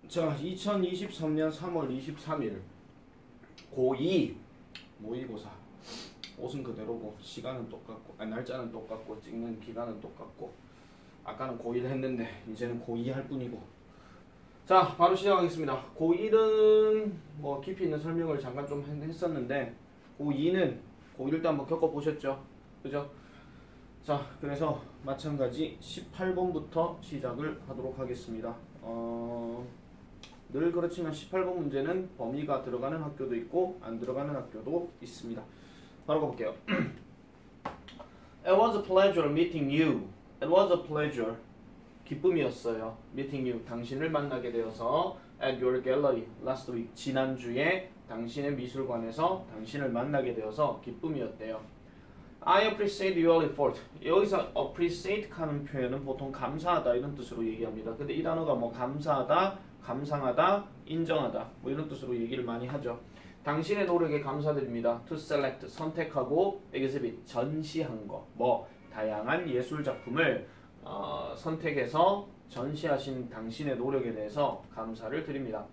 자, 2023년 3월 23일 고2 모의고사. 옷은 그대로고 시간은 똑같고 날짜는 똑같고 찍는 기간은 똑같고 아까는 고1 했는데 이제는 고2 할 뿐이고. 자, 바로 시작하겠습니다. 고1은 뭐 깊이 있는 설명을 잠깐 좀 했었는데 고2는 고1 때 한번 겪어보셨죠? 그죠? 자, 그래서 마찬가지 18번부터 시작을 하도록 하겠습니다. 늘 그렇지만 18번 문제는 범위가 들어가는 학교도 있고 안 들어가는 학교도 있습니다. 바로 가볼게요. It was a pleasure meeting you. It was a pleasure. 기쁨이었어요. Meeting you. 당신을 만나게 되어서 at your gallery last week. 지난주에 당신의 미술관에서 당신을 만나게 되어서 기쁨이었대요. I appreciate your effort. 여기서 appreciate 하는 표현은 보통 감사하다 이런 뜻으로 얘기합니다. 근데 이 단어가 뭐 감사하다, 감상하다, 인정하다 뭐 이런 뜻으로 얘기를 많이 하죠. 당신의 노력에 감사드립니다. To select, 선택하고 exhibit, 전시한 거. 뭐 다양한 예술 작품을 선택해서 전시하신 당신의 노력에 대해서 감사를 드립니다.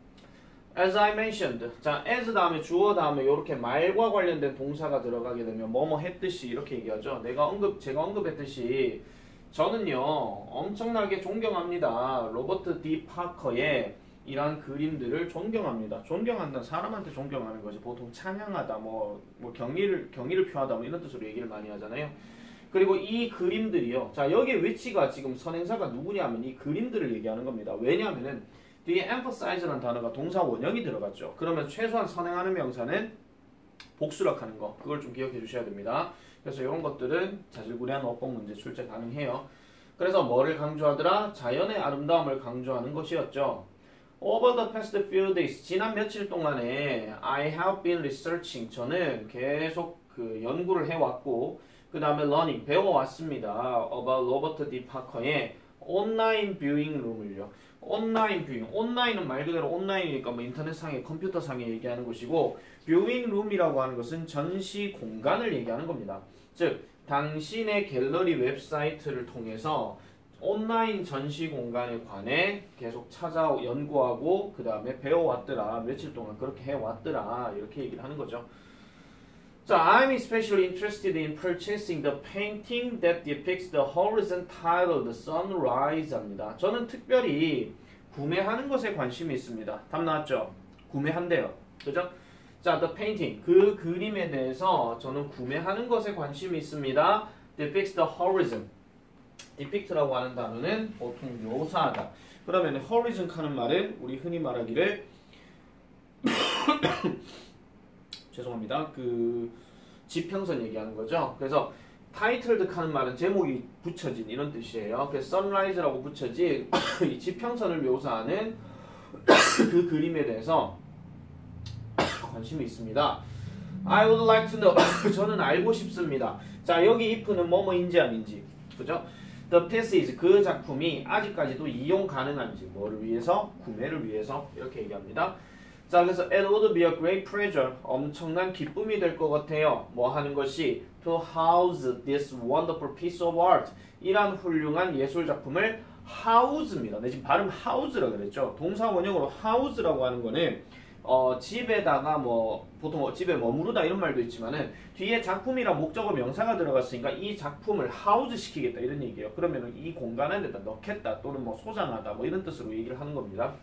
As I mentioned. 자, as 다음에 주어 다음에 이렇게 말과 관련된 동사가 들어가게 되면 뭐뭐 했듯이 이렇게 얘기하죠. 제가 언급했듯이 저는요 엄청나게 존경합니다. 로버트 D 파커의 이러한 그림들을 존경합니다. 존경한다는 사람한테 존경하는 거지. 보통 찬양하다, 뭐 경의를 표하다 뭐 이런 뜻으로 얘기를 많이 하잖아요. 그리고 이 그림들이요. 자, 여기에 위치가 지금 선행사가 누구냐면 이 그림들을 얘기하는 겁니다. 왜냐하면은 뒤에 emphasize라는 단어가 동사 원형이 들어갔죠. 그러면 최소한 선행하는 명사는 복수력하는 거. 그걸 좀 기억해 주셔야 됩니다. 그래서 이런 것들은 자질구레한 어법 문제 출제 가능해요. 그래서 뭐를 강조하더라? 자연의 아름다움을 강조하는 것이었죠. Over the past few days, 지난 며칠 동안에 I have been researching, 저는 계속 그 연구를 해왔고 그 다음에 learning, 배워왔습니다. About Robert D. Parker의 온라인 뷰잉 룸을요. 온라인 뷰잉, 온라인은 말 그대로 온라인이니까 뭐 인터넷상에 컴퓨터상에 얘기하는 것이고 뷰잉 룸이라고 하는 것은 전시 공간을 얘기하는 겁니다. 즉 당신의 갤러리 웹사이트를 통해서 온라인 전시 공간에 관해 계속 연구하고 그 다음에 배워왔더라. 며칠 동안 그렇게 해왔더라. 이렇게 얘기를 하는 거죠. 자, I'm especially interested in purchasing the painting that depicts the horizon titled Sunrise 합니다. 저는 특별히 구매하는 것에 관심이 있습니다. 답 나왔죠? 구매한대요. 그죠? 자, the painting, 그 그림에 대해서 저는 구매하는 것에 관심이 있습니다. depicts the horizon. depict라고 하는 단어는 보통 묘사하다. 그러면 horizon 하는 말은 우리 흔히 말하기를 죄송합니다. 그 지평선 얘기하는 거죠. 그래서 titled 하는 말은 제목이 붙여진 이런 뜻이에요. 그래서 sunrise라고 붙여진 이 지평선을 묘사하는 그 그림에 대해서 관심이 있습니다. I would like to know. 저는 알고 싶습니다. 자, 여기 if는 뭐뭐인지 아닌지. 그죠? The piece is, 그 작품이 아직까지도 이용 가능한지, 뭐를 위해서? 구매를 위해서 이렇게 얘기합니다. 자, 그래서 it would be a great pleasure. 엄청난 기쁨이 될 것 같아요. 뭐 하는 것이? To house this wonderful piece of art. 이란 훌륭한 예술 작품을 house입니다. 네, 지금 발음 house라고 그랬죠. 동사 원형으로 house라고 하는 거는 집에다가 뭐 보통 집에 머무르다 이런 말도 있지만은 뒤에 작품이랑 목적어 명사가 들어갔으니까 이 작품을 house 시키겠다 이런 얘기예요. 그러면은 이 공간 안에다 넣겠다 또는 뭐 소장하다 뭐 이런 뜻으로 얘기를 하는 겁니다.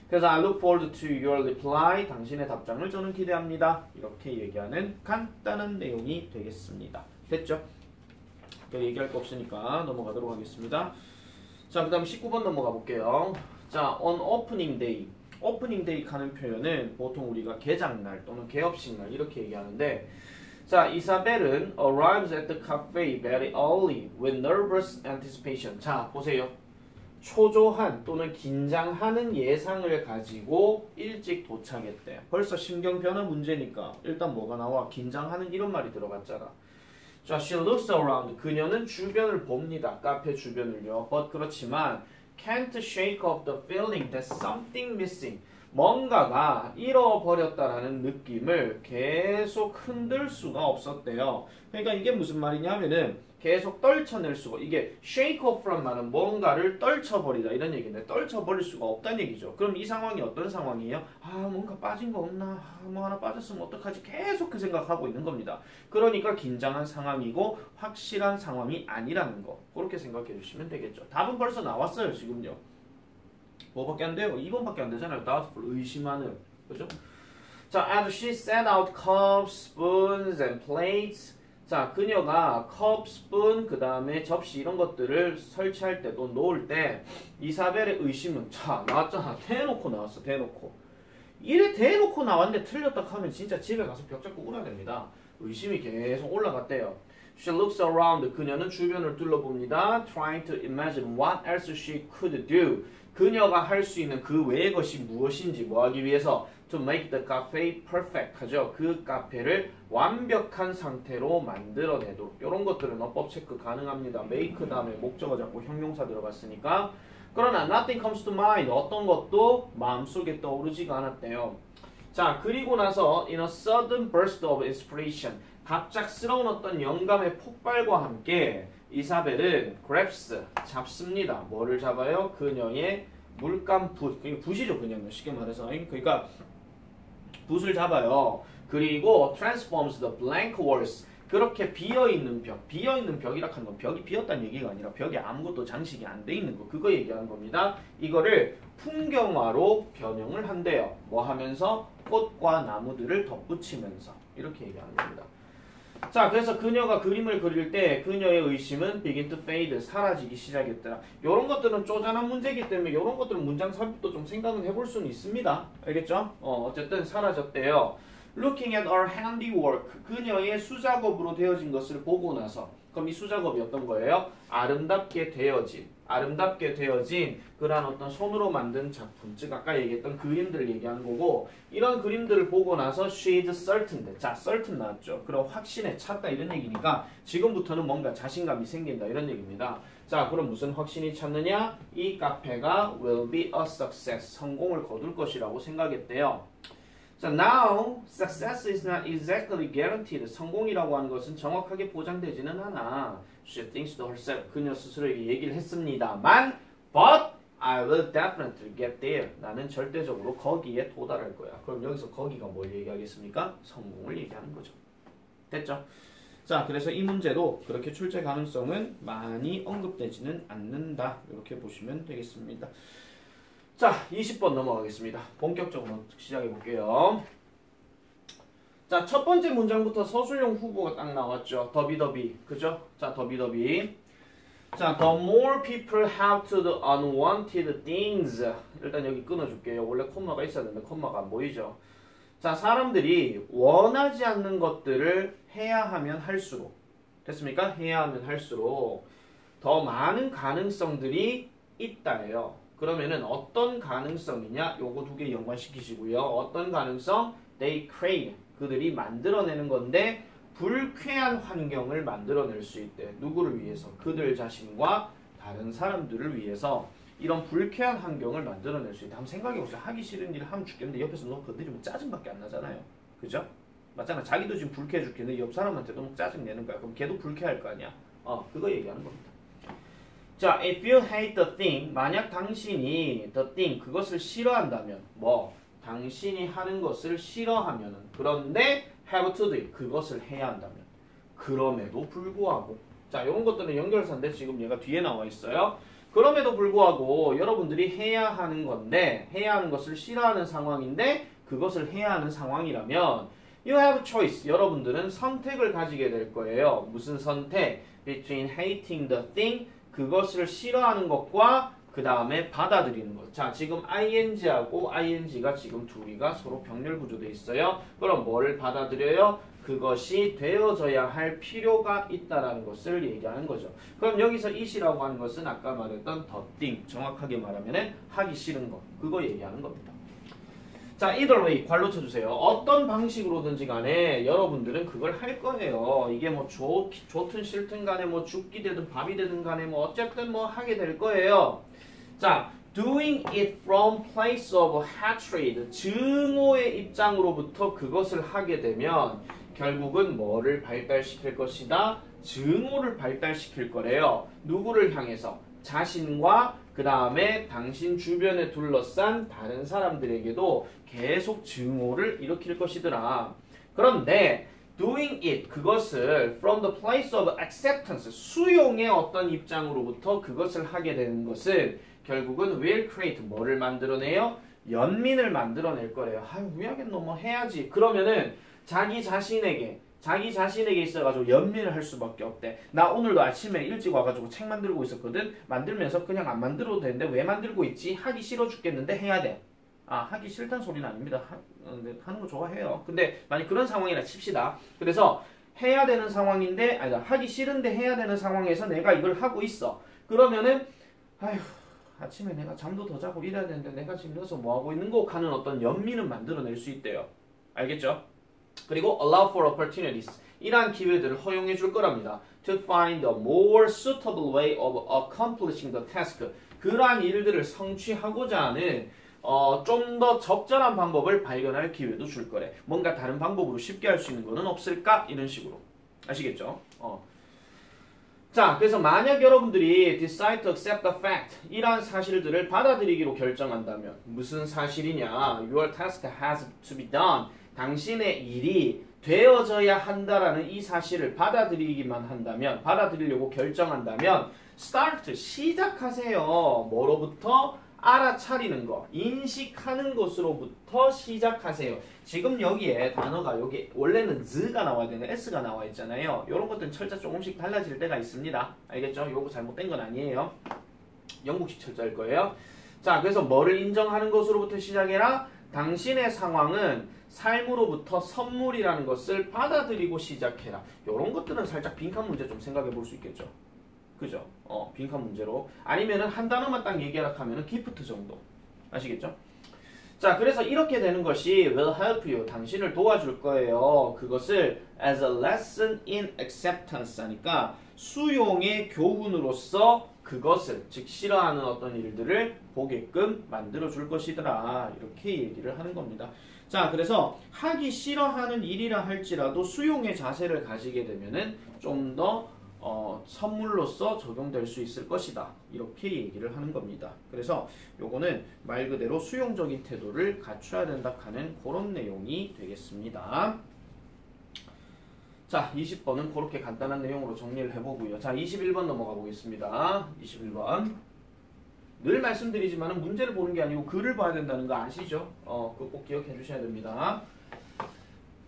그래서 I look forward to your reply. 당신의 답장을 저는 기대합니다. 이렇게 얘기하는 간단한 내용이 되겠습니다. 됐죠? 더 얘기할 거 없으니까 넘어가도록 하겠습니다. 자, 그 다음 19번 넘어가 볼게요. 자, on opening day. 오프닝 데이 하는 표현은 보통 우리가 개장날 또는 개업식 날 이렇게 얘기하는데, 자, 이사벨은 arrives at the cafe very early with nervous anticipation. 자, 보세요. 초조한 또는 긴장하는 예상을 가지고 일찍 도착했대. 벌써 심경 변화 문제니까 일단 뭐가 나와? 긴장하는 이런 말이 들어갔잖아. 자, she looks around. 그녀는 주변을 봅니다. 카페 주변을요. But 그렇지만 can't shake off the feeling that something missing. 뭔가가 잃어버렸다라는 느낌을 계속 흔들 수가 없었대요. 그러니까 이게 무슨 말이냐면은 계속 떨쳐낼 수가, 이게 shake off from 말은 뭔가를 떨쳐버리다 이런 얘기인데 떨쳐버릴 수가 없다는 얘기죠. 그럼 이 상황이 어떤 상황이에요? 뭔가 빠진 거 없나? 뭐 하나 빠졌으면 어떡하지? 계속 그 생각하고 있는 겁니다. 그러니까 긴장한 상황이고 확실한 상황이 아니라는 거, 그렇게 생각해 주시면 되겠죠. 답은 벌써 나왔어요. 지금요. 뭐밖에 안 돼요? 2번밖에 안 되잖아요. doubtful, 의심하는. 그죠? 자, as she set out cups, spoons, and plates. 자, 그녀가 컵, 스푼, 그 다음에 접시 이런 것들을 설치할 때 또 놓을 때 이사벨의 의심은, 자, 나왔잖아. 대놓고 나왔어. 대놓고. 이래 대놓고 나왔는데 틀렸다 하면 진짜 집에 가서 벽 잡고 울어야 됩니다. 의심이 계속 올라갔대요. She looks around. 그녀는 주변을 둘러봅니다. Trying to imagine what else she could do. 그녀가 할 수 있는 그 외의 것이 무엇인지, 뭐 하기 위해서 to make the cafe perfect 하죠. 그 카페를 완벽한 상태로 만들어내도록. 이런 것들은 어법 체크 가능합니다. make 다음에 목적어 잡고 형용사 들어갔으니까. 그러나 nothing comes to mind. 어떤 것도 마음속에 떠오르지가 않았대요. 자, 그리고 나서 in a sudden burst of inspiration. 갑작스러운 어떤 영감의 폭발과 함께 이사벨은 grabs, 잡습니다. 뭐를 잡아요? 그녀의 물감 붓. 붓이죠, 그냥 쉽게 말해서. 그러니까 붓을 잡아요. 그리고 transforms the blank walls. 그렇게 비어있는 벽. 비어있는 벽이라 하는 건 벽이 비었다는 얘기가 아니라 벽에 아무것도 장식이 안 돼 있는 거. 그거 얘기하는 겁니다. 이거를 풍경화로 변형을 한대요. 뭐 하면서? 꽃과 나무들을 덧붙이면서. 이렇게 얘기하는 겁니다. 자, 그래서 그녀가 그림을 그릴 때 그녀의 의심은 begin to fade, 사라지기 시작했더라. 이런 것들은 쪼잔한 문제이기 때문에 이런 것들은 문장 삽입도 좀 생각은 해볼 수는 있습니다. 알겠죠? 어쨌든 사라졌대요. Looking at her handiwork, 그녀의 수작업으로 되어진 것을 보고 나서, 그럼 이 수작업이 어떤 거예요? 아름답게 되어진 그러한 어떤 손으로 만든 작품, 즉 아까 얘기했던 그림들 얘기하는 거고, 이런 그림들을 보고 나서 she's certain, 자, certain 나왔죠. 그럼 확신에 찼다 이런 얘기니까 지금부터는 뭔가 자신감이 생긴다 이런 얘기입니다. 자, 그럼 무슨 확신이 찼느냐? 이 카페가 will be a success, 성공을 거둘 것이라고 생각했대요. 자, now success is not exactly guaranteed. 성공이라고 하는 것은 정확하게 보장되지는 않아. She thinks to herself. 그녀 스스로에게 얘기를 했습니다만, but I will definitely get there. 나는 절대적으로 거기에 도달할 거야. 그럼 여기서 거기가 뭘 얘기하겠습니까? 성공을 얘기하는 거죠. 됐죠? 자, 그래서 이 문제도 그렇게 출제 가능성은 많이 언급되지는 않는다. 이렇게 보시면 되겠습니다. 자, 20번 넘어가겠습니다. 본격적으로 시작해 볼게요. 자, 첫 번째 문장부터 서술형 후보가 딱 나왔죠. 더비더비. 그죠? 자, 더비더비. 자, the more people have to the unwanted things. 일단 여기 끊어줄게요. 원래 콤마가 있어야 되는데 콤마가 안 보이죠? 자, 사람들이 원하지 않는 것들을 해야 하면 할수록, 됐습니까? 해야 하면 할수록 더 많은 가능성들이 있다예요. 그러면은 어떤 가능성이냐? 요거 두 개 연관시키시고요. 어떤 가능성? They create. 그들이 만들어내는 건데 불쾌한 환경을 만들어낼 수 있대. 누구를 위해서? 그들 자신과 다른 사람들을 위해서 이런 불쾌한 환경을 만들어낼 수 있다. 한번 생각해보세요. 하기 싫은 일을 하면 죽겠는데 옆에서 너무 건드리면 짜증밖에 안 나잖아요. 그죠? 맞잖아. 자기도 지금 불쾌해 죽겠는데 옆 사람한테 너무 짜증 내는 거야. 그럼 걔도 불쾌할 거 아니야. 그거 얘기하는 겁니다. 자, if you hate the thing, 만약 당신이 the thing, 그것을 싫어한다면, 뭐, 당신이 하는 것을 싫어하면은, 그런데 have to do it, 그것을 해야 한다면, 그럼에도 불구하고, 자, 이런 것들은 연결사인데 지금 얘가 뒤에 나와 있어요. 그럼에도 불구하고 여러분들이 해야 하는 건데, 해야 하는 것을 싫어하는 상황인데, 그것을 해야 하는 상황이라면, you have choice, 여러분들은 선택을 가지게 될 거예요. 무슨 선택? between hating the thing, 그것을 싫어하는 것과 그 다음에 받아들이는 것. 자, 지금 ing하고 ing가 지금 둘이가 서로 병렬 구조되어 있어요. 그럼 뭐를 받아들여요? 그것이 되어져야 할 필요가 있다라는 것을 얘기하는 거죠. 그럼 여기서 it이라고 하는 것은 아까 말했던 the thing, 정확하게 말하면 하기 싫은 것. 그거 얘기하는 겁니다. 자, either way, 괄호 쳐주세요. 어떤 방식으로든지 간에 여러분들은 그걸 할 거예요. 이게 뭐 좋든 싫든 간에 뭐 죽기 되든 밥이 되든 간에 뭐 어쨌든 뭐 하게 될 거예요. 자, doing it from place of hatred, 증오의 입장으로부터 그것을 하게 되면 결국은 뭐를 발달시킬 것이다? 증오를 발달시킬 거래요. 누구를 향해서? 자신과 그 다음에 당신 주변에 둘러싼 다른 사람들에게도 계속 증오를 일으킬 것이더라. 그런데 doing it, 그것을 from the place of acceptance, 수용의 어떤 입장으로부터 그것을 하게 되는 것은 결국은 will create, 뭐를 만들어내요? 연민을 만들어낼 거래요. 아유, 왜 하겠노? 뭐 해야지. 그러면은 자기 자신에게 있어가지고 연민을 할 수밖에 없대. 나 오늘도 아침에 일찍 와가지고 책 만들고 있었거든. 만들면서 그냥 안 만들어도 되는데 왜 만들고 있지? 하기 싫어 죽겠는데 해야 돼. 아, 하기 싫다는 소리는 아닙니다. 하는 거 좋아해요. 근데 만약 그런 상황이라 칩시다. 그래서 해야 되는 상황인데, 아니다, 하기 싫은데 해야 되는 상황에서 내가 이걸 하고 있어. 그러면은 아휴, 아침에 내가 잠도 더 자고 일해야 되는데 내가 지금 여기서 뭐 하고 있는 거? 하는 어떤 연민은 만들어낼 수 있대요. 알겠죠? 그리고 allow for opportunities, 이러한 기회들을 허용해 줄 거랍니다. To find a more suitable way of accomplishing the task, 그러한 일들을 성취하고자 하는 좀 더 적절한 방법을 발견할 기회도 줄 거래. 뭔가 다른 방법으로 쉽게 할 수 있는 거는 없을까? 이런 식으로. 아시겠죠? 자, 그래서 만약 여러분들이 decide to accept the fact, 이러한 사실들을 받아들이기로 결정한다면 무슨 사실이냐? Your task has to be done. 당신의 일이 되어져야 한다라는 이 사실을 받아들이려고 결정한다면 start, 시작하세요. 뭐로부터? 알아차리는 거, 인식하는 것으로부터 시작하세요. 지금 여기에 단어가 여기 원래는 z가 나와야 되는 s가 나와 있잖아요. 이런 것들은 철자 조금씩 달라질 때가 있습니다. 알겠죠? 요거 잘못된 건 아니에요. 영국식 철자일 거예요. 자, 그래서 뭐를 인정하는 것으로부터 시작해라? 당신의 상황은 삶으로부터 선물이라는 것을 받아들이고 시작해라. 이런 것들은 살짝 빈칸 문제 좀 생각해 볼 수 있겠죠. 그죠? 빈칸 문제로. 아니면은 한 단어만 딱 얘기하라 하면은 기프트 정도. 아시겠죠? 자, 그래서 이렇게 되는 것이 will help you, 당신을 도와줄 거예요. 그것을 as a lesson in acceptance 하니까 수용의 교훈으로서 그것을, 즉 싫어하는 어떤 일들을 보게끔 만들어 줄 것이더라. 이렇게 얘기를 하는 겁니다. 자, 그래서 하기 싫어하는 일이라 할지라도 수용의 자세를 가지게 되면은 좀 더 선물로서 적용될 수 있을 것이다. 이렇게 얘기를 하는 겁니다. 그래서 요거는 말 그대로 수용적인 태도를 갖춰야 된다 하는 그런 내용이 되겠습니다. 자, 20번은 그렇게 간단한 내용으로 정리를 해보고요. 자, 21번 넘어가 보겠습니다. 21번. 늘 말씀드리지만 문제를 보는 게 아니고 글을 봐야 된다는 거 아시죠? 그거 꼭 기억해 주셔야 됩니다.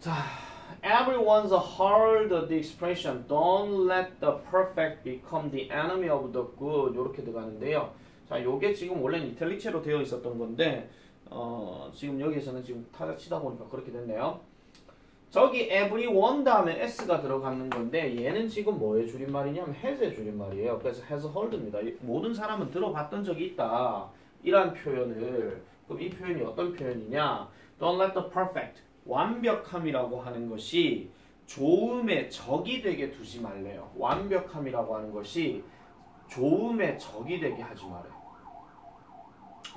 자, everyone's heard the expression don't let the perfect become the enemy of the good, 이렇게 들어가는데요. 자, 요게 지금 원래는 이탈리체로 되어 있었던 건데 지금 여기에서는 지금 타자 치다 보니까 그렇게 됐네요. 저기 everyone 다음에 s가 들어가는 건데 얘는 지금 뭐의 줄임말이냐면 has의 줄임말이에요. 그래서 has heard입니다. 모든 사람은 들어봤던 적이 있다. 이란 표현을, 그럼 이 표현이 어떤 표현이냐? Don't let the perfect, 완벽함이라고 하는 것이 좋음의 적이 되게 두지 말래요. 완벽함이라고 하는 것이 좋음의 적이 되게 하지 말아요.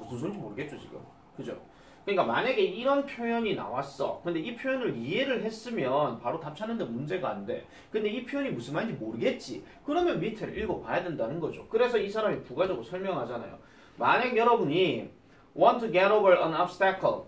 무슨 소리인지 모르겠죠 지금. 그죠? 그러니까 만약에 이런 표현이 나왔어. 근데 이 표현을 이해를 했으면 바로 답 찾는데 문제가 안 돼. 근데 이 표현이 무슨 말인지 모르겠지. 그러면 밑에를 읽어봐야 된다는 거죠. 그래서 이 사람이 부가적으로 설명하잖아요. 만약 여러분이 want to get over an obstacle,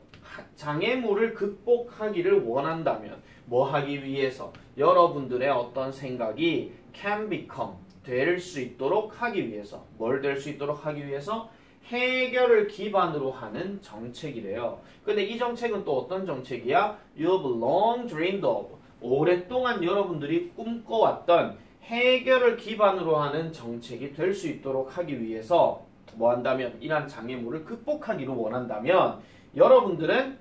장애물을 극복하기를 원한다면 뭐 하기 위해서? 여러분들의 어떤 생각이 can become, 될 수 있도록 하기 위해서. 뭘 될 수 있도록 하기 위해서? 해결을 기반으로 하는 정책이래요. 근데 이 정책은 또 어떤 정책이야? You've long dreamed of, 오랫동안 여러분들이 꿈꿔왔던 해결을 기반으로 하는 정책이 될 수 있도록 하기 위해서 뭐 한다면? 이러한 장애물을 극복하기를 원한다면 여러분들은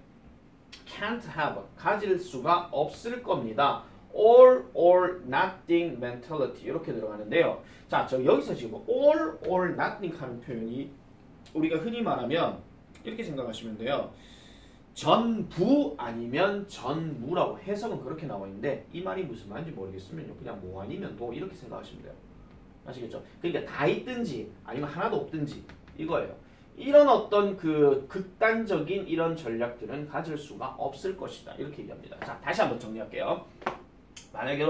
can't have, 가질 수가 없을 겁니다. all or nothing mentality, 이렇게 들어가는데요. 자, 저 여기서 지금 all or nothing 하는 표현이 우리가 흔히 말하면 이렇게 생각하시면 돼요. 전부 아니면 전무라고 해석은 그렇게 나와 있는데 이 말이 무슨 말인지 모르겠으면 그냥 뭐 아니면 도 이렇게 생각하시면 돼요. 아시겠죠? 그러니까 다 있든지 아니면 하나도 없든지 이거예요. 이런 어떤 그 극단적인 이런 전략들은 가질 수가 없을 것이다. 이렇게 얘기합니다. 자, 다시 한번 정리할게요. 만약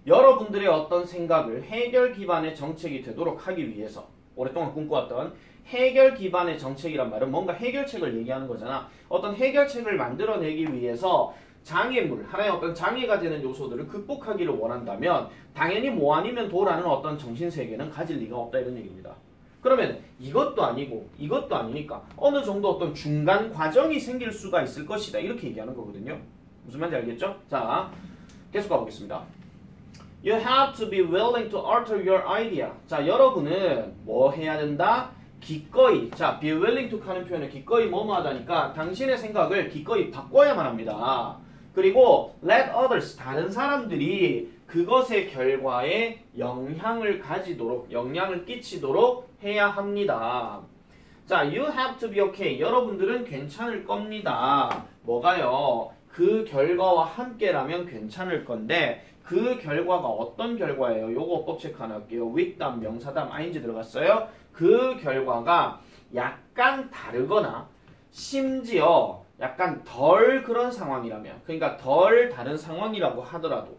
여러분들의 어떤 생각을 해결 기반의 정책이 되도록 하기 위해서 오랫동안 꿈꿔왔던 해결 기반의 정책이란 말은 뭔가 해결책을 얘기하는 거잖아. 어떤 해결책을 만들어내기 위해서 장애물, 하나의 어떤 장애가 되는 요소들을 극복하기를 원한다면 당연히 뭐 아니면 도라는 어떤 정신세계는 가질 리가 없다 이런 얘기입니다. 그러면 이것도 아니고 이것도 아니니까 어느 정도 어떤 중간 과정이 생길 수가 있을 것이다 이렇게 얘기하는 거거든요. 무슨 말인지 알겠죠? 자, 계속 가보겠습니다. You have to be willing to alter your idea. 자, 여러분은 뭐 해야 된다? 기꺼이. 자, be willing to 하는 표현은 기꺼이 뭐뭐 하다니까 당신의 생각을 기꺼이 바꿔야만 합니다. 그리고 let others, 다른 사람들이 그것의 결과에 영향을 끼치도록 해야 합니다. 자, you have to be okay. 여러분들은 괜찮을 겁니다. 뭐가요? 그 결과와 함께라면 괜찮을 건데 그 결과가 어떤 결과예요? 요거 법 체크 하나 할게요. with 다음 명사다음 ing 들어갔어요. 그 결과가 약간 다르거나 심지어 약간 덜 그런 상황이라면, 그러니까 덜 다른 상황이라고 하더라도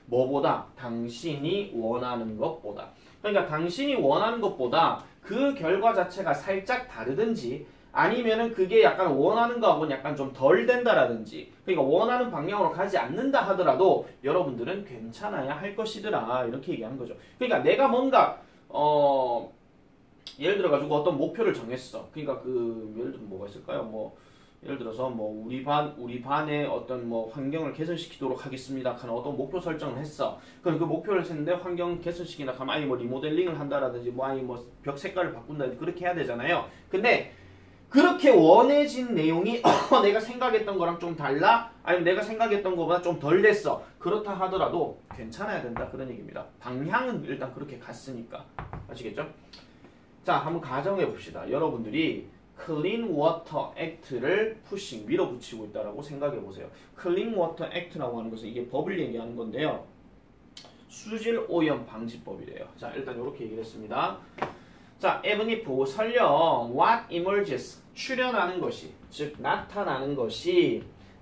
뭐보다? 당신이 원하는 것보다. 그러니까 당신이 원하는 것보다 그 결과 자체가 살짝 다르든지 아니면은 그게 약간 원하는 거하고는 약간 좀 덜 된다라든지, 그러니까 원하는 방향으로 가지 않는다 하더라도 여러분들은 괜찮아야 할 것이더라 이렇게 얘기하는 거죠. 그러니까 내가 뭔가 예를 들어 가지고 어떤 목표를 정했어. 그러니까 예를 들어 뭐가 있을까요? 예를 들어서 우리 반의 어떤 환경을 개선시키도록 하겠습니다 하는 어떤 목표 설정을 했어. 그럼 그 목표를 했는데 환경 개선시키나 하면 아니 리모델링을 한다라든지 벽 색깔을 바꾼다든지 그렇게 해야 되잖아요. 근데 그렇게 원해진 내용이 내가 생각했던 거랑 좀 달라? 아니면 내가 생각했던 거보다 좀 덜 됐어. 그렇다 하더라도 괜찮아야 된다 그런 얘기입니다. 방향은 일단 그렇게 갔으니까. 아시겠죠? 자, 한번 가정해 봅시다. 여러분들이 Clean Water Act를 푸싱, 밀어붙이고 있다라고 생각해 보세요. Clean Water Act라고 하는 것은 이게 법을 얘기하는 건데요. 수질 오염 방지법이래요. 자, 일단 이렇게 얘기를 했습니다. 자, even if 설령 what emerges, 출현하는 것이, 즉 나타나는 것이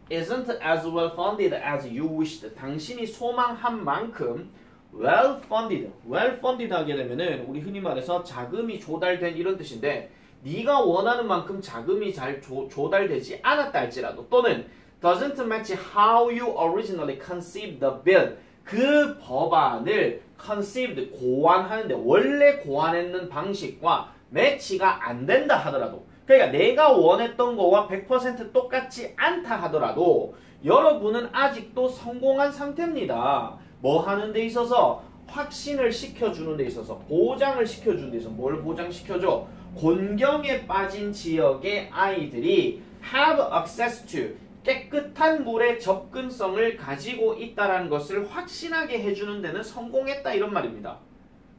isn't as well funded as you wished, 당신이 소망한 만큼 well funded 하게 되면은 우리 흔히 말해서 자금이 조달된 이런 뜻인데, 네가 원하는 만큼 자금이 잘 조달되지 않았다 할지라도, 또는 doesn't match how you originally conceived the bill, 그 법안을 conceived, 고안하는데 원래 고안했는 방식과 매치가 안 된다 하더라도, 그러니까 내가 원했던 거와 100% 똑같지 않다 하더라도 여러분은 아직도 성공한 상태입니다. 뭐 하는 데 있어서? 확신을 시켜주는 데 있어서, 보장을 시켜주는 데 있어서. 뭘 보장시켜줘? 곤경에 빠진 지역의 아이들이 have access to, 깨끗한 물의 접근성을 가지고 있다는 것을 확신하게 해주는 데는 성공했다 이런 말입니다.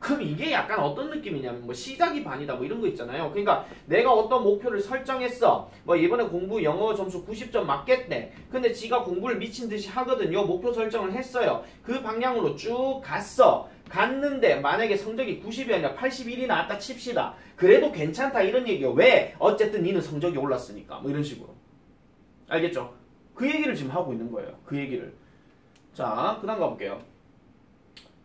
그럼 이게 약간 어떤 느낌이냐면 시작이 반이다 이런 거 있잖아요. 그러니까 내가 어떤 목표를 설정했어. 이번에 공부 영어 점수 90점 맞겠대. 근데 지가 공부를 미친 듯이 하거든요. 목표 설정을 했어요. 그 방향으로 쭉 갔는데 만약에 성적이 90이 아니라 81이 나왔다 칩시다. 그래도 괜찮다 이런 얘기예요. 왜? 어쨌든 니는 성적이 올랐으니까. 이런 식으로. 알겠죠? 그 얘기를 지금 하고 있는 거예요. 그 얘기를. 자, 그 다음 가볼게요.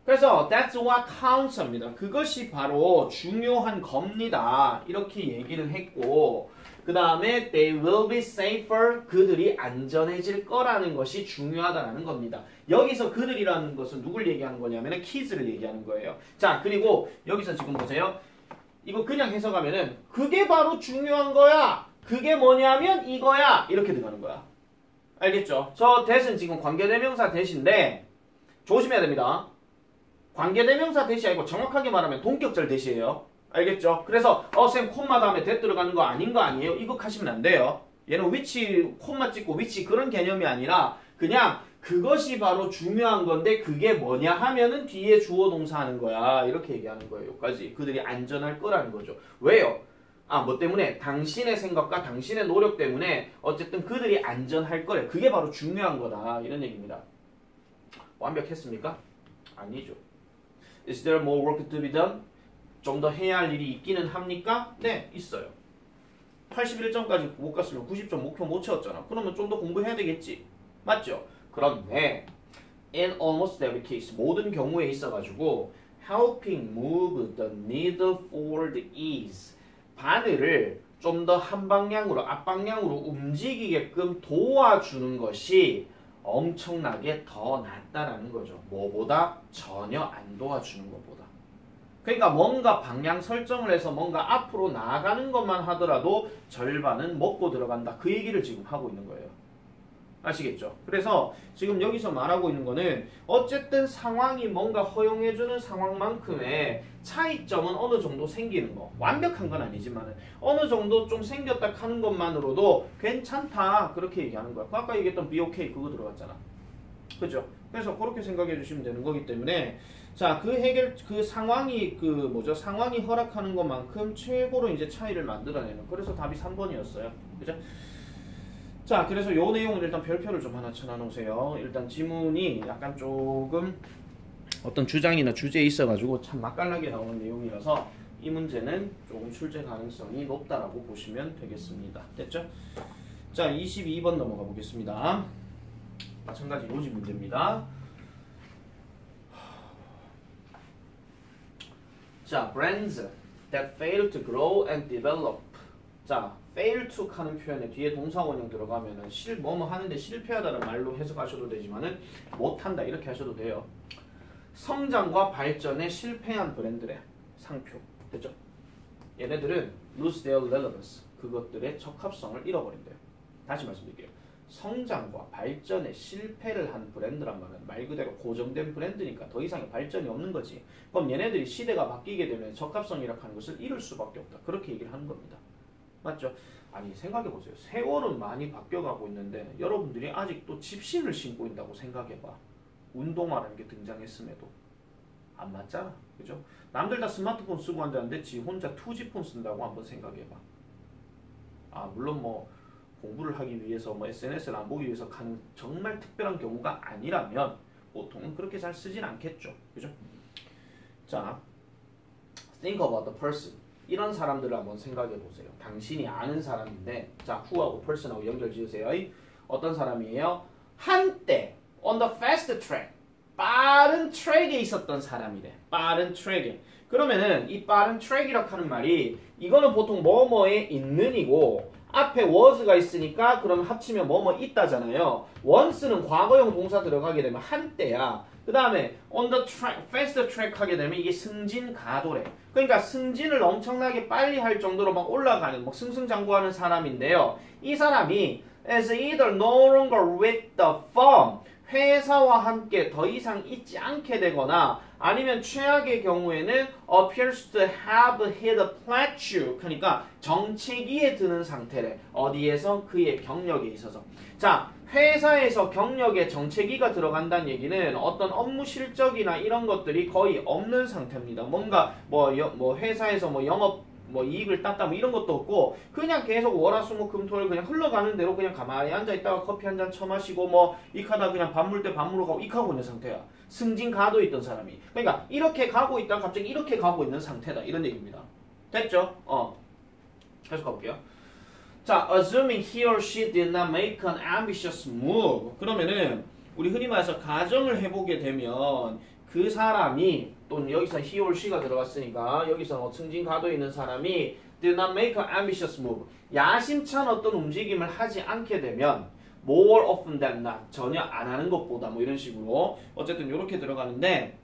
그래서 that's what counts 합니다. 그것이 바로 중요한 겁니다. 이렇게 얘기를 했고, 그 다음에 they will be safer, 그들이 안전해질 거라는 것이 중요하다는 겁니다. 여기서 그들이라는 것은 누굴 얘기하는 거냐면 kids를 얘기하는 거예요. 자, 그리고 여기서 지금 보세요. 이거 그냥 해석하면은 그게 바로 중요한 거야. 그게 뭐냐면 이거야. 이렇게 들어가는 거야. 알겠죠? 저 that은 지금 관계대명사 that인데 조심해야 됩니다. 관계대명사 that이 아니고 정확하게 말하면 동격절 that이에요. 알겠죠? 그래서 쌤 콤마 다음에 that 들어가는 거 아닌 거 아니에요? 이거 하시면 안 돼요. 얘는 which 콤마 찍고 which 그런 개념이 아니라 그냥 그것이 바로 중요한 건데 그게 뭐냐 하면은 뒤에 주어 동사 하는 거야. 이렇게 얘기하는 거예요. 여기까지. 그들이 안전할 거라는 거죠. 왜요? 뭐 때문에? 당신의 생각과 당신의 노력 때문에 어쨌든 그들이 안전할 거래. 그게 바로 중요한 거다. 이런 얘기입니다. 완벽했습니까? 아니죠. Is there more work to be done? 좀 더 해야 할 일이 있기는 합니까? 네, 있어요. 81점까지 못 갔으면 90점 목표 못 채웠잖아. 그러면 좀 더 공부해야 되겠지. 맞죠? 그런데 in almost every case 모든 경우에 있어가지고 helping move the needle forward is 바늘을 좀 더 한 방향으로 앞방향으로 움직이게끔 도와주는 것이 엄청나게 더 낫다라는 거죠. 뭐보다? 전혀 안 도와주는 것보다. 그러니까 뭔가 방향 설정을 해서 뭔가 앞으로 나아가는 것만 하더라도 절반은 먹고 들어간다. 그 얘기를 지금 하고 있는 거예요. 아시겠죠? 그래서 지금 여기서 말하고 있는 거는 어쨌든 상황이 뭔가 허용해주는 상황만큼의 차이점은 어느 정도 생기는 거. 완벽한 건 아니지만 어느 정도 좀 생겼다 하는 것만으로도 괜찮다. 그렇게 얘기하는 거야. 아까 얘기했던 be okay 그거 들어갔잖아. 그죠? 그래서 그렇게 생각해 주시면 되는 거기 때문에 자, 그 상황이 상황이 허락하는 것만큼 최고로 이제 차이를 만들어내는. 그래서 답이 3번이었어요. 그죠? 자, 그래서 요 내용을 일단 별표를 좀 하나 쳐놔놓으세요. 일단 지문이 약간 조금 어떤 주장이나 주제에 있어가지고 참 맛깔나게 나오는 내용이라서 이 문제는 조금 출제 가능성이 높다라고 보시면 되겠습니다. 됐죠? 자, 22번 넘어가 보겠습니다. 마찬가지 로직 문제입니다. 자, brands that fail to grow and develop. 자, fail to 하는 표현에 뒤에 동사원형 들어가면은 뭐뭐 하는데 실패하다는 말로 해석하셔도 되지만은 못한다 이렇게 하셔도 돼요. 성장과 발전에 실패한 브랜드의 상표. 됐죠? 얘네들은 lose their relevance. 그것들의 적합성을 잃어버린대요. 다시 말씀드릴게요. 성장과 발전에 실패를 한 브랜드란 말은 말 그대로 고정된 브랜드니까 더 이상의 발전이 없는 거지. 그럼 얘네들이 시대가 바뀌게 되면 적합성이라고 하는 것을 잃을 수밖에 없다. 그렇게 얘기를 하는 겁니다. 맞죠? 아니 생각해보세요. 세월은 많이 바뀌어가고 있는데 여러분들이 아직도 집신을 신고 있다고 생각해봐. 운동화라는 게 등장했음에도 안 맞잖아. 그죠? 남들 다 스마트폰 쓰고 앉았는데 지 혼자 투지폰 쓴다고 한번 생각해봐. 아 물론 뭐 공부를 하기 위해서 뭐 SNS를 안 보기 위해서 가는 정말 특별한 경우가 아니라면 보통은 그렇게 잘 쓰진 않겠죠. 그죠? 자, think about the person. 이런 사람들을 한번 생각해 보세요. 당신이 아는 사람인데 자, who하고 person하고 연결 지으세요. 어떤 사람이에요? 한때 on the fast track 빠른 트랙에 있었던 사람이래. 빠른 트랙에. 그러면은 이 빠른 트랙이라고 하는 말이 이거는 보통 뭐뭐에 있는이고 앞에 was가 있으니까 그럼 합치면 뭐뭐 있다잖아요. once는 과거형 동사 들어가게 되면 한때야. 그 다음에 on the track, fast track 하게 되면 이게 승진 가도래. 그러니까 승진을 엄청나게 빨리 할 정도로 막 올라가는 막 승승장구하는 사람인데요. 이 사람이 is either no longer with the firm 회사와 함께 더 이상 있지 않게 되거나 아니면 최악의 경우에는 appears to have hit a plateau 그러니까 정체기에 드는 상태래. 어디에서? 그의 경력에 있어서. 자, 회사에서 경력에 정체기가 들어간다는 얘기는 어떤 업무 실적이나 이런 것들이 거의 없는 상태입니다. 뭔가 뭐 회사에서 뭐 영업 뭐 이익을 땄다 뭐 이런 것도 없고 그냥 계속 월화수목금토일 그냥 흘러가는 대로 그냥 가만히 앉아있다가 커피 한 잔 처마시고 뭐 익하다 그냥 밥 물 때 밥 물어 가고 익하고 있는 상태야. 승진 가도 있던 사람이. 그러니까 이렇게 가고 있다가 갑자기 이렇게 가고 있는 상태다. 이런 얘기입니다. 됐죠? 계속 가볼게요. 자, assuming he or she did not make an ambitious move. 그러면은 우리 흔히 말해서 가정을 해보게 되면 그 사람이 또는 여기서 he or she가 들어갔으니까 여기서 승진 가도에 있는 사람이 did not make an ambitious move. 야심찬 어떤 움직임을 하지 않게 되면 more often than not. 전혀 안 하는 것보다 뭐 이런 식으로 어쨌든 이렇게 들어가는데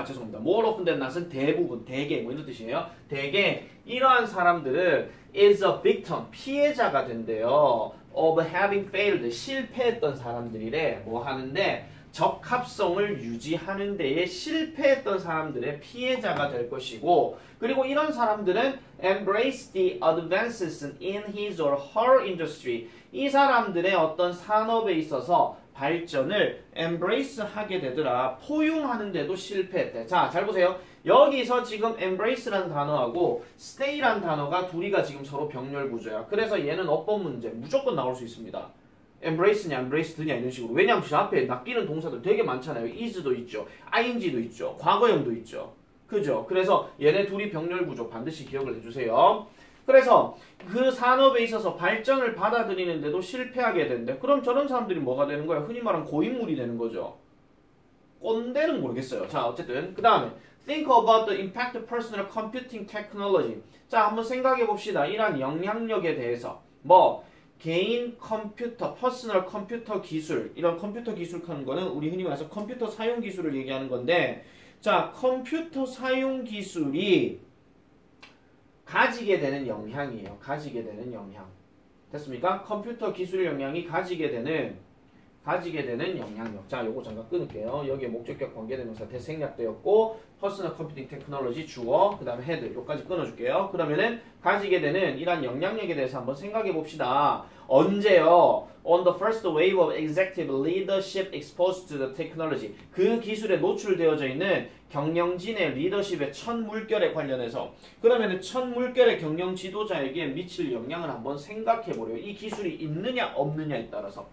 죄송합니다. more often than not은 대부분, 대개 뭐 이런 뜻이에요. 대개 이러한 사람들은 is a victim, 피해자가 된대요. of having failed, 실패했던 사람들이래. 뭐 하는데 적합성을 유지하는 데에 실패했던 사람들의 피해자가 될 것이고 그리고 이런 사람들은 embrace the advances in his or her industry. 이 사람들의 어떤 산업에 있어서 발전을 embrace 하게 되더라. 포용하는데도 실패했대. 자, 잘 보세요. 여기서 지금 embrace라는 단어하고 stay라는 단어가 둘이가 지금 서로 병렬 구조야. 그래서 얘는 어법 문제 무조건 나올 수 있습니다. embrace냐 embraced냐 이런 식으로. 왜냐하면 그 앞에 낚이는 동사들 되게 많잖아요. is도 있죠. ing도 있죠. 과거형도 있죠. 그죠? 그래서 얘네 둘이 병렬 구조 반드시 기억을 해주세요. 그래서 그 산업에 있어서 발전을 받아들이는데도 실패하게 된대. 그럼 저런 사람들이 뭐가 되는 거야? 흔히 말하는 고인물이 되는 거죠. 꼰대는 모르겠어요. 자, 어쨌든 그 다음에 Think about the impact of personal computing technology. 자, 한번 생각해 봅시다. 이러한 영향력에 대해서 뭐 개인 컴퓨터, 퍼스널 컴퓨터 기술, 이런 컴퓨터 기술 하는 거는 우리 흔히 말해서 컴퓨터 사용 기술을 얘기하는 건데, 자, 컴퓨터 사용 기술이 가지게 되는 영향이에요. 가지게 되는 영향. 됐습니까? 컴퓨터 기술 영향이 가지게 되는 영향력. 자, 요거 잠깐 끊을게요. 여기에 목적격 관계대명사 대생략되었고, 퍼스널 컴퓨팅 테크놀로지 주어, 그 다음에 헤드, 요까지 끊어줄게요. 그러면은 가지게 되는 이런 영향력에 대해서 한번 생각해 봅시다. 언제요? On the first wave of executive leadership exposed to the technology. 그 기술에 노출되어져 있는 경영진의 리더십의 첫 물결에 관련해서, 그러면은 첫 물결의 경영 지도자에게 미칠 영향을 한번 생각해 보래요. 이 기술이 있느냐 없느냐에 따라서.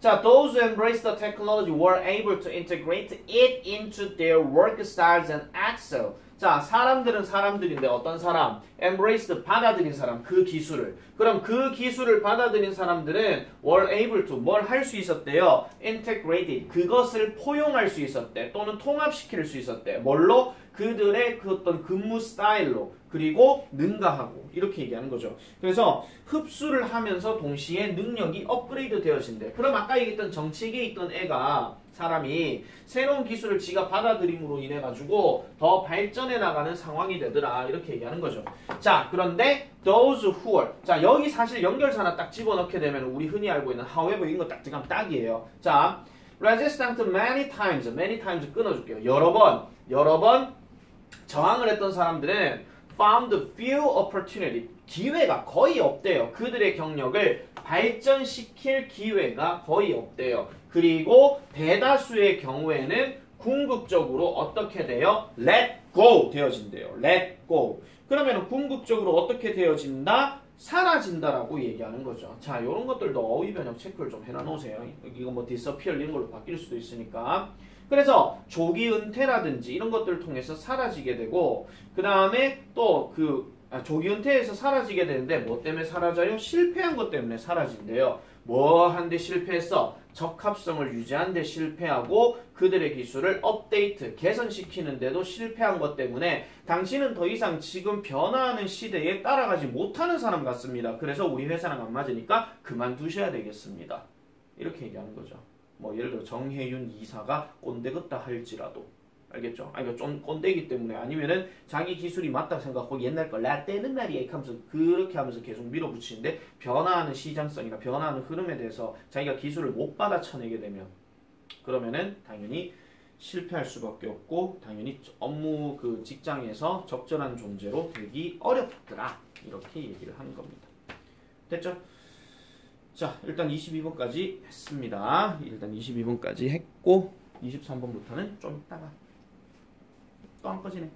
자, those who embrace the technology were able to integrate it into their work styles and excel. 자, 사람들은 사람들인데 어떤 사람? embrace, 받아들인 사람, 그 기술을. 그럼 그 기술을 받아들인 사람들은 were able to, 뭘 할 수 있었대요? integrated, 그것을 포용할 수 있었대. 또는 통합시킬 수 있었대. 뭘로? 그들의 그 어떤 근무 스타일로. 그리고 능가하고 이렇게 얘기하는 거죠. 그래서 흡수를 하면서 동시에 능력이 업그레이드 되어진대. 그럼 아까 얘기했던 정책에 있던 애가 사람이 새로운 기술을 지가 받아들임으로 인해 가지고 더 발전해 나가는 상황이 되더라. 이렇게 얘기하는 거죠. 자, 그런데 those who are, 자, 여기 사실 연결사 하나 딱 집어넣게 되면 우리 흔히 알고 있는 however 이거 딱 들어가면 딱이에요. 자, resistant many times 끊어줄게요. 여러 번 저항을 했던 사람들은 found few opportunity, 기회가 거의 없대요. 그들의 경력을 발전시킬 기회가 거의 없대요. 그리고 대다수의 경우에는 궁극적으로 어떻게 돼요? let go 되어진대요. let go. 그러면 궁극적으로 어떻게 되어진다? 사라진다라고 얘기하는 거죠. 자, 이런 것들도 어휘 변형 체크를 좀 해놔놓으세요. 이거 뭐 disappear 이런 걸로 바뀔 수도 있으니까. 그래서 조기 은퇴라든지 이런 것들을 통해서 사라지게 되고, 그 다음에 또 조기 은퇴에서 사라지게 되는데 뭐 때문에 사라져요? 실패한 것 때문에 사라진대요. 뭐 한데 실패했어? 적합성을 유지하는 데 실패하고 그들의 기술을 업데이트, 개선시키는데도 실패한 것 때문에 당신은 더 이상 지금 변화하는 시대에 따라가지 못하는 사람 같습니다. 그래서 우리 회사랑 안 맞으니까 그만두셔야 되겠습니다. 이렇게 얘기하는 거죠. 뭐 예를 들어 정혜윤 이사가 꼰대 같다 할지라도, 알겠죠? 이거 좀 꼰대이기 때문에, 아니면은 자기 기술이 맞다고 생각하고 옛날 거 라떼는 말이야 이렇게 하면서 그렇게 하면서 계속 밀어붙이는데 변화하는 시장성이나 변화하는 흐름에 대해서 자기가 기술을 못 받아쳐내게 되면 그러면은 당연히 실패할 수밖에 없고 당연히 업무 그 직장에서 적절한 존재로 되기 어렵더라. 이렇게 얘기를 하는 겁니다. 됐죠? 자, 일단 22번까지 했습니다. 일단 22번까지 했고 23번부터는 좀 이따가 또 안 꺼지네.